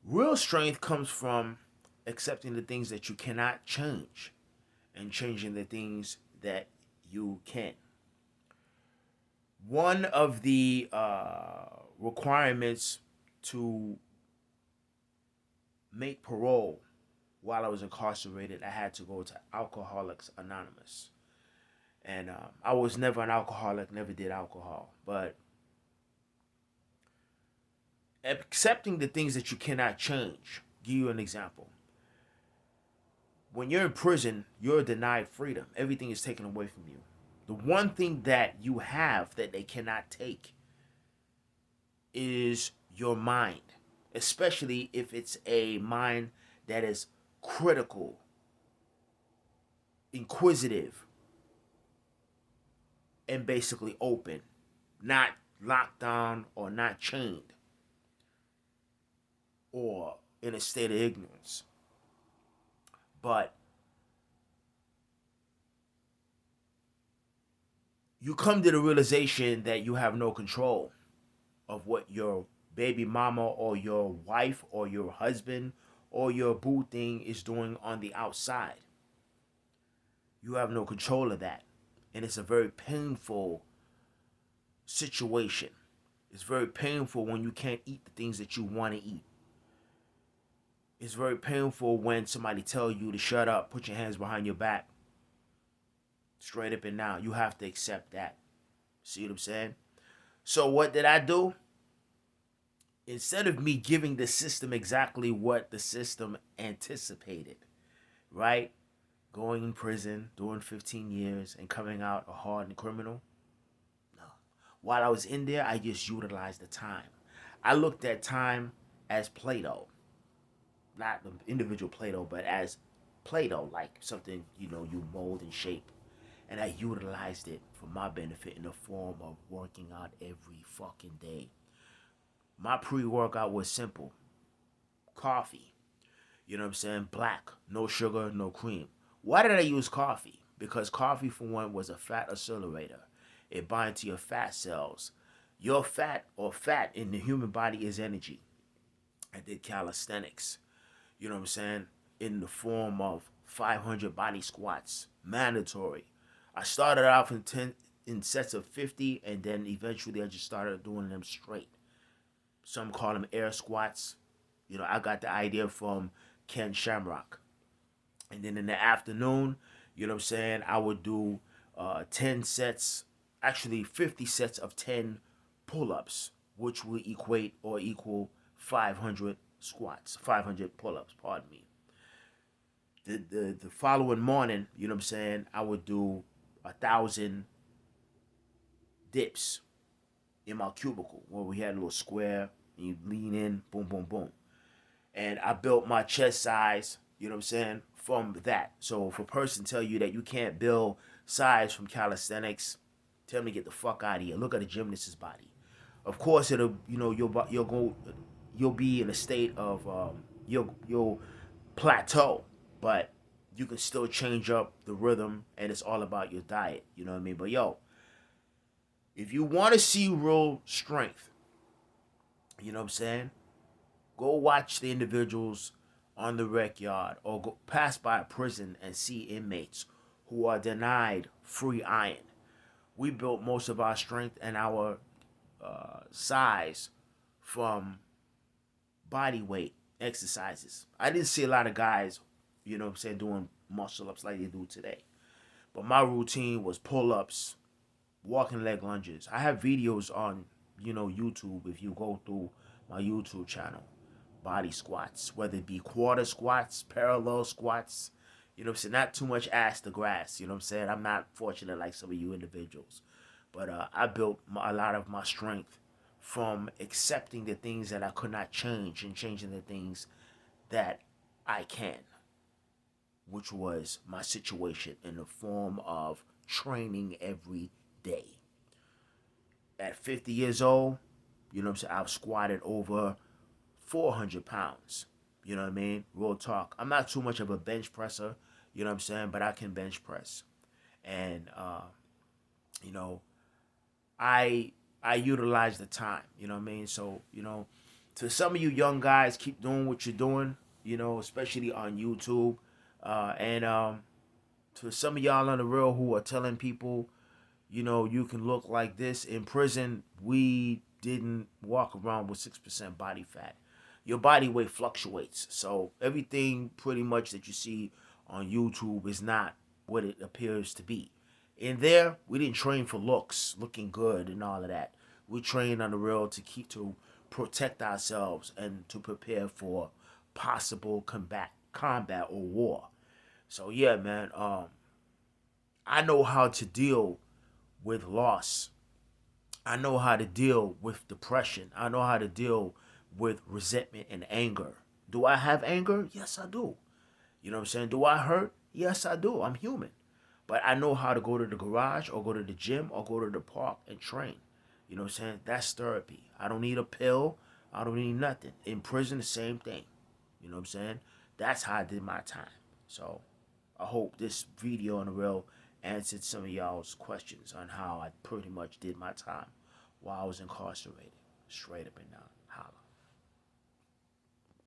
Real strength comes from accepting the things that you cannot change and changing the things that you can. One of the requirements to make parole while I was incarcerated, I had to go to Alcoholics Anonymous. And I was never an alcoholic, never did alcohol. But accepting the things that you cannot change. Give you an example. When you're in prison, you're denied freedom. Everything is taken away from you. The one thing that you have that they cannot take is your mind, especially if it's a mind that is critical, inquisitive, and basically open, not locked down or not chained or in a state of ignorance. But you come to the realization that you have no control of what your baby mama or your wife or your husband or your boo thing is doing on the outside. You have no control of that. And it's a very painful situation. It's very painful when you can't eat the things that you want to eat. It's very painful when somebody tell you to shut up, put your hands behind your back, straight up and down. You have to accept that. See what I'm saying? So what did I do? Instead of me giving the system exactly what the system anticipated, right? Going in prison, doing 15 years, and coming out a hardened criminal. No. While I was in there, I just utilized the time. I looked at time as Play Doh. Not the individual Play Doh, but as Play Doh, like something, you mold and shape. And I utilized it for my benefit in the form of working out every fucking day. My pre workout was simple coffee. You know what I'm saying? Black, no sugar, no cream. Why did I use coffee? Because coffee, for one, was a fat accelerator. It binds to your fat cells. Your fat in the human body is energy. I did calisthenics, you know what I'm saying, in the form of 500 body squats, mandatory. I started off in sets of 50, and then eventually I just started doing them straight. Some call them air squats. I got the idea from Ken Shamrock. And then in the afternoon, you know what I'm saying, I would do 10 sets, actually 50 sets of 10 pull ups, which would equate or equal 500 squats, 500 pull ups, pardon me. The following morning, you know what I'm saying, I would do 1,000 dips in my cubicle where we had a little square and you lean in, boom, boom, boom. And I built my chest size, you know what I'm saying, from that. So if a person tell you that you can't build size from calisthenics, tell them to get the fuck out of here. Look at a gymnast's body. Of course, it'll you'll be in a state of you'll plateau, but you can still change up the rhythm, and it's all about your diet. You know what I mean? But yo, if you want to see real strength, you know what I'm saying, go watch the individuals on the rec yard or go pass by a prison and see inmates who are denied free iron. We built most of our strength and our size from body weight exercises. I didn't see a lot of guys, you know what I'm saying, doing muscle ups like they do today. But my routine was pull ups, walking leg lunges. I have videos on, YouTube if you go through my YouTube channel. Body squats, whether it be quarter squats, parallel squats, you know what I'm saying? Not too much ass to grass, you know what I'm saying? I'm not fortunate like some of you individuals. But I built a lot of my strength from accepting the things that I could not change and changing the things that I can, which was my situation in the form of training every day. At 50 years old, you know what I'm saying, I've squatted over 400 pounds. You know what I mean? Real talk. I'm not too much of a bench presser, you know what I'm saying, but I can bench press. And, you know, I utilize the time, you know what I mean? So, To some of you young guys, keep doing what you're doing, you know, especially on YouTube. And To some of y'all on the real who are telling people, you know, you can look like this in prison, we didn't walk around with 6% body fat. Your body weight fluctuates. So everything pretty much that you see on YouTube is not what it appears to be. In there, we didn't train for looks, looking good and all of that. We train on the real to protect ourselves and to prepare for possible combat or war. So yeah, man, I know how to deal with loss. I know how to deal with depression. I know how to deal with resentment and anger. Do I have anger? Yes, I do. You know what I'm saying? Do I hurt? Yes, I do. I'm human. But I know how to go to the garage or go to the gym or go to the park and train. You know what I'm saying? That's therapy. I don't need a pill. I don't need nothing. In prison, the same thing. You know what I'm saying? That's how I did my time. So I hope this video on the real answered some of y'all's questions on how I pretty much did my time while I was incarcerated. Straight up and down. Holla.